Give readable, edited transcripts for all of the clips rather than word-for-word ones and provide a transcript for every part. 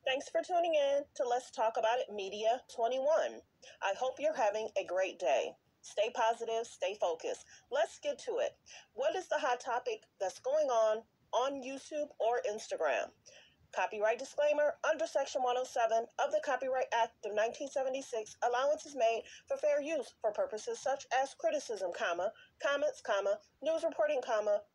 Thanks for tuning in to Let's Talk About It Media 21. I hope you're having a great day. Stay positive, stay focused. Let's get to it. What is the hot topic that's going on YouTube or Instagram? Copyright disclaimer: under Section 107 of the Copyright Act of 1976, allowance is made for fair use for purposes such as criticism, comments, news reporting,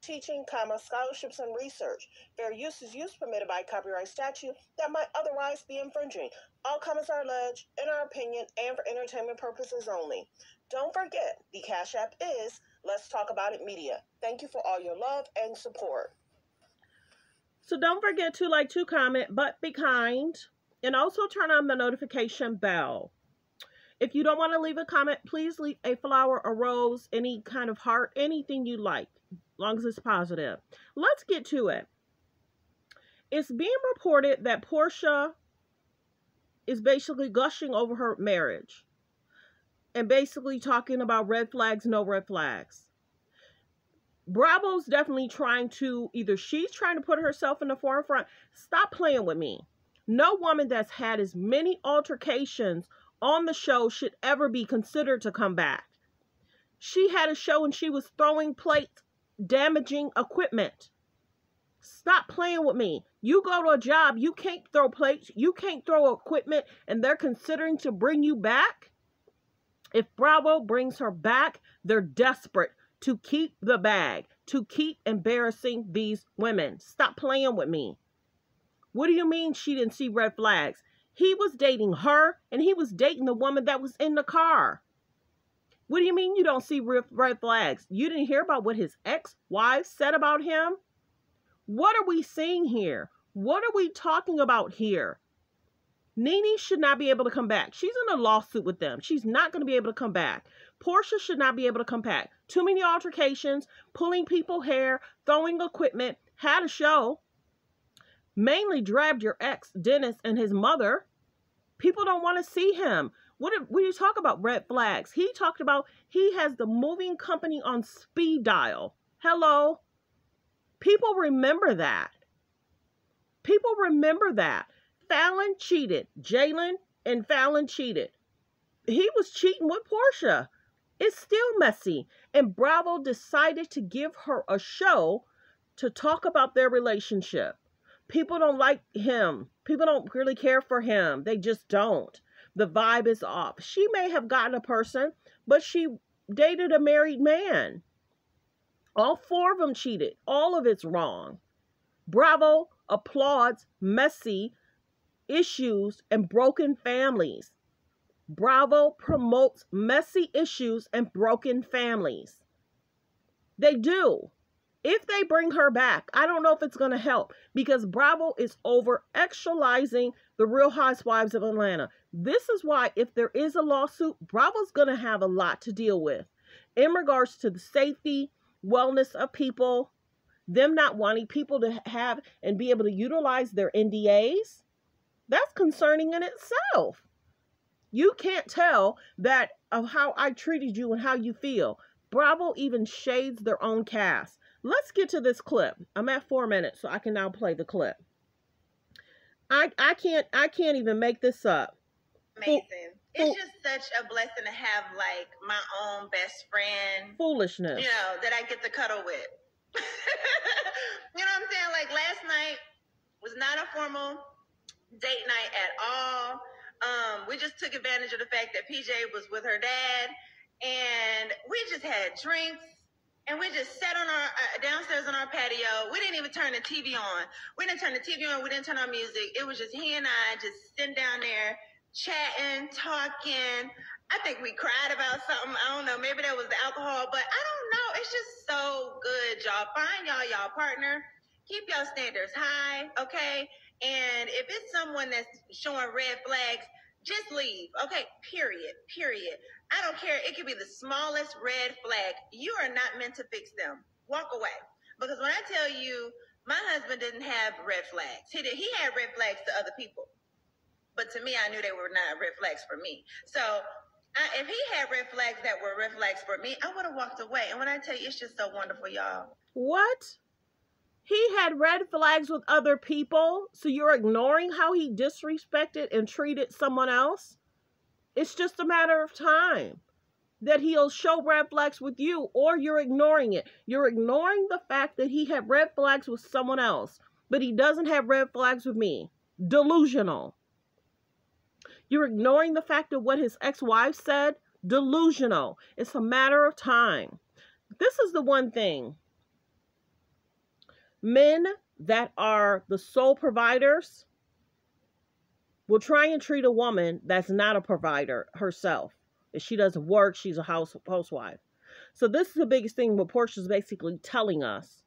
teaching, scholarships and research. Fair use is use permitted by copyright statute that might otherwise be infringing. All comments are alleged, in our opinion, and for entertainment purposes only. Don't forget, the Cash App is Let's Talk About It Media. Thank you for all your love and support. So don't forget to like, to comment, but be kind. And also turn on the notification bell. If you don't want to leave a comment, please leave a flower, a rose, any kind of heart, anything you like, as long as it's positive. Let's get to it. It's being reported that Porsha is basically gushing over her marriage. And basically talking about red flags, no red flags. Bravo's definitely trying to, either she's trying to put herself in the forefront. Stop playing with me. No woman that's had as many altercations on the show should ever be considered to come back. She had a show and she was throwing plates, damaging equipment. Stop playing with me. You go to a job, you can't throw plates, you can't throw equipment, and they're considering to bring you back. If Bravo brings her back, they're desperate to keep the bag, to keep embarrassing these women. Stop playing with me. What do you mean she didn't see red flags? He was dating her, and he was dating the woman that was in the car. What do you mean you don't see red flags? You didn't hear about what his ex-wife said about him? What are we seeing here? What are we talking about here? Nene should not be able to come back. She's in a lawsuit with them. She's not going to be able to come back. Porsha should not be able to come back. Too many altercations, pulling people's hair, throwing equipment, had a show. Mainly dragged your ex, Dennis, and his mother. People don't want to see him. What do you talk about red flags? He talked about he has the moving company on speed dial. Hello? People remember that. People remember that. Fallon cheated. Jalen and Fallon cheated. He was cheating with Porsha. It's still messy. And Bravo decided to give her a show to talk about their relationship. People don't like him. People don't really care for him. They just don't. The vibe is off. She may have gotten a person, but she dated a married man. All four of them cheated. All of it's wrong. Bravo applauds messy issues and broken families. Bravo promotes messy issues and broken families. They do. If they bring her back, I don't know if it's going to help, because Bravo is over-actualizing the Real Housewives of Atlanta. This is why, if there is a lawsuit, Bravo's going to have a lot to deal with in regards to the safety, wellness of people, them not wanting people to have and be able to utilize their NDAs. That's concerning in itself. You can't tell that of how I treated you and how you feel. Bravo even shades their own cast. Let's get to this clip. I'm at 4 minutes, so I can now play the clip. I can't even make this up. Amazing. It's just such a blessing to have like my own best friend. Foolishness. You know, that I get to cuddle with. You know what I'm saying? Like last night was not a formal date night at all. We just took advantage of the fact that PJ was with her dad, and we just had drinks, and we just sat on our downstairs on our patio. We didn't even turn the TV on. We didn't turn the TV on. We didn't turn on music. It was just he and I just sitting down there chatting, talking. I think we cried about something. I don't know. Maybe that was the alcohol, but I don't know. It's just so good, y'all. Find y'all partner. Keep y'all standards high, okay? And if it's someone that's showing red flags, just leave. Okay, period. I don't care. It could be the smallest red flag. You are not meant to fix them. Walk away. Because when I tell you, my husband didn't have red flags. He had red flags to other people. But to me, I knew they were not red flags for me. So if he had red flags that were red flags for me, I would have walked away. And when I tell you, it's just so wonderful, y'all. What? He had red flags with other people, so you're ignoring how he disrespected and treated someone else? It's just a matter of time that he'll show red flags with you, or you're ignoring it. You're ignoring the fact that he had red flags with someone else, but he doesn't have red flags with me. Delusional. You're ignoring the fact of what his ex-wife said. Delusional. It's a matter of time. This is the one thing. Men that are the sole providers will try and treat a woman that's not a provider herself. If she doesn't work, she's a housewife. So this is the biggest thing what Porsha's basically telling us.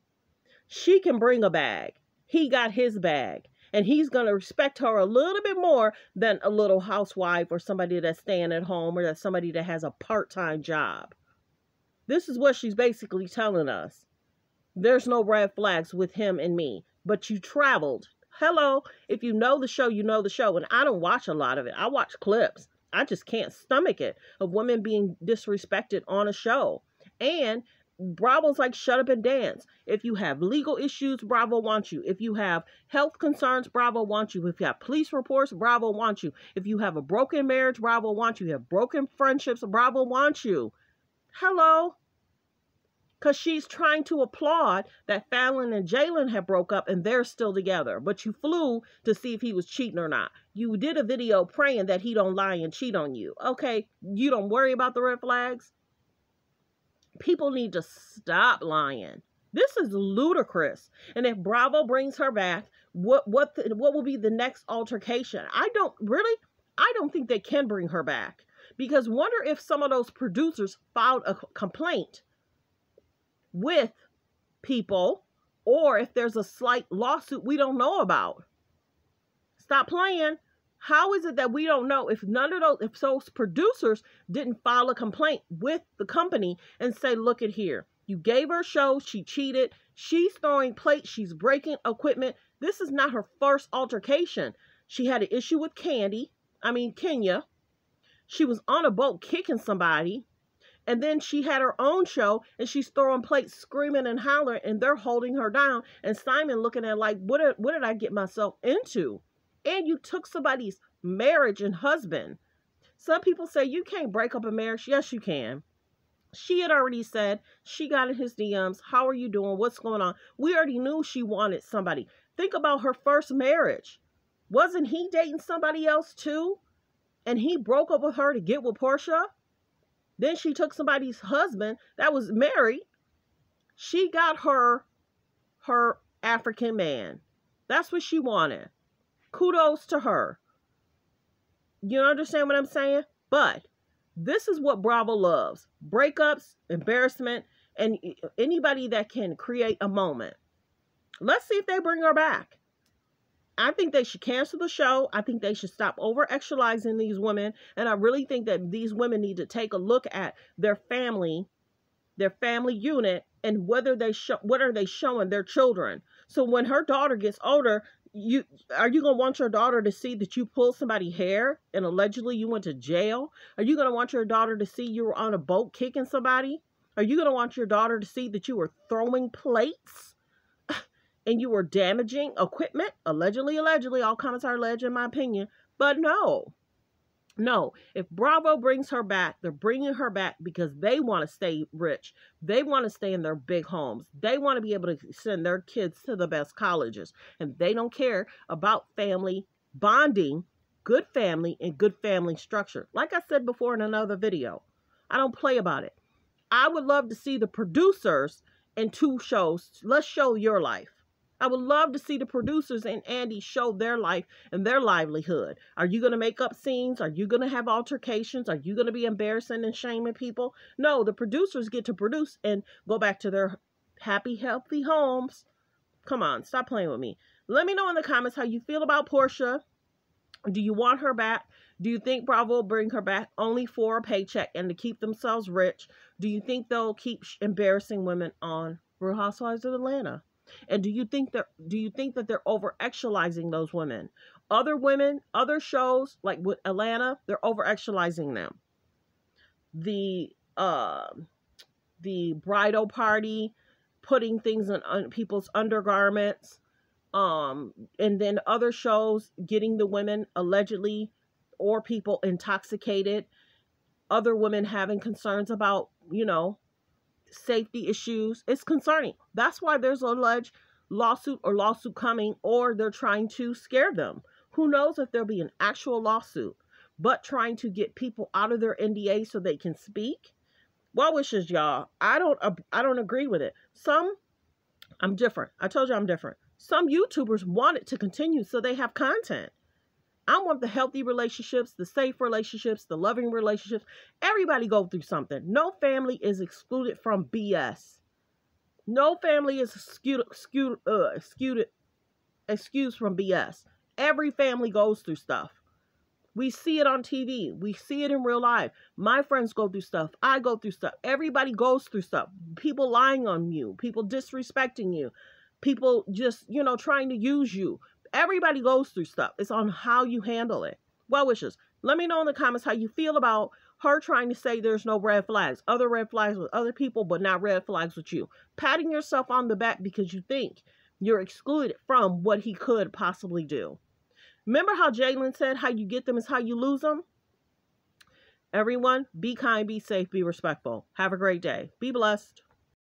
She can bring a bag. He got his bag. And he's going to respect her a little bit more than a little housewife or somebody that's staying at home or that's somebody that has a part-time job. This is what she's basically telling us. There's no red flags with him and me. But you traveled. Hello. If you know the show, you know the show. And I don't watch a lot of it. I watch clips. I just can't stomach it of women being disrespected on a show. And Bravo's like, shut up and dance. If you have legal issues, Bravo wants you. If you have health concerns, Bravo wants you. If you have police reports, Bravo wants you. If you have a broken marriage, Bravo wants you. If you have broken friendships, Bravo wants you. Hello? Because she's trying to applaud that Fallon and Jalen have broke up and they're still together. But you flew to see if he was cheating or not. You did a video praying that he don't lie and cheat on you. Okay, you don't worry about the red flags. People need to stop lying. This is ludicrous. And if Bravo brings her back, what will be the next altercation? I don't think they can bring her back. Because wonder if some of those producers filed a complaint with people, or if there's a slight lawsuit we don't know about. Stop playing. How is it that we don't know if those producers didn't file a complaint with the company and say, look at here, you gave her a show, she cheated, she's throwing plates, she's breaking equipment. This is not her first altercation. She had an issue with Kenya. She was on a boat kicking somebody. And then she had her own show and she's throwing plates, screaming and hollering, and they're holding her down. And Simon looking at like, what did I get myself into? And you took somebody's marriage and husband. Some people say you can't break up a marriage. Yes, you can. She had already said she got in his DMs. How are you doing? What's going on? We already knew she wanted somebody. Think about her first marriage. Wasn't he dating somebody else too? And he broke up with her to get with Porsha? Then she took somebody's husband that was married. She got her African man. That's what she wanted. Kudos to her. You understand what I'm saying? But this is what Bravo loves. Breakups, embarrassment, and anybody that can create a moment. Let's see if they bring her back. I think they should cancel the show. I think they should stop over-sexualizing these women. And I really think that these women need to take a look at their family unit, and what are they showing their children. So when her daughter gets older, are you going to want your daughter to see that you pulled somebody's hair and allegedly you went to jail? Are you going to want your daughter to see you were on a boat kicking somebody? Are you going to want your daughter to see that you were throwing plates? And you were damaging equipment, allegedly, all comments are alleged in my opinion, but no. If Bravo brings her back, they're bringing her back because they want to stay rich. They want to stay in their big homes. They want to be able to send their kids to the best colleges, and they don't care about family bonding, good family, and good family structure. Like I said before in another video, I don't play about it. I would love to see the producers in 2 shows. Let's show your life. I would love to see the producers and Andy show their life and their livelihood. Are you going to make up scenes? Are you going to have altercations? Are you going to be embarrassing and shaming people? No, the producers get to produce and go back to their happy, healthy homes. Come on, stop playing with me. Let me know in the comments how you feel about Porsha. Do you want her back? Do you think Bravo will bring her back only for a paycheck and to keep themselves rich? Do you think they'll keep embarrassing women on Real Housewives of Atlanta? And do you think that they're over-sexualizing those women? Other women, other shows like with Atlanta, they're over-sexualizing them. The bridal party, putting things in people's undergarments. And then other shows getting the women allegedly or people intoxicated. Other women having concerns about, safety issues. It's concerning. That's why there's an alleged lawsuit coming, or they're trying to scare them. Who knows if there'll be an actual lawsuit, but trying to get people out of their NDA so they can speak. Well wishes, y'all. I don't agree with it. I'm different. I told you I'm different. Some YouTubers want it to continue so they have content. I want the healthy relationships, the safe relationships, the loving relationships. Everybody go through something. No family is excluded from BS. No family is excused from BS. Every family goes through stuff. We see it on TV. We see it in real life. My friends go through stuff. I go through stuff. Everybody goes through stuff. People lying on you. People disrespecting you. People just, trying to use you. Everybody goes through stuff. It's on how you handle it. Well wishes. Let me know in the comments how you feel about her trying to say there's no red flags. Other red flags with other people, but not red flags with you. Patting yourself on the back because you think you're excluded from what he could possibly do. Remember how Jalen said how you get them is how you lose them? Everyone, be kind, be safe, be respectful. Have a great day. Be blessed.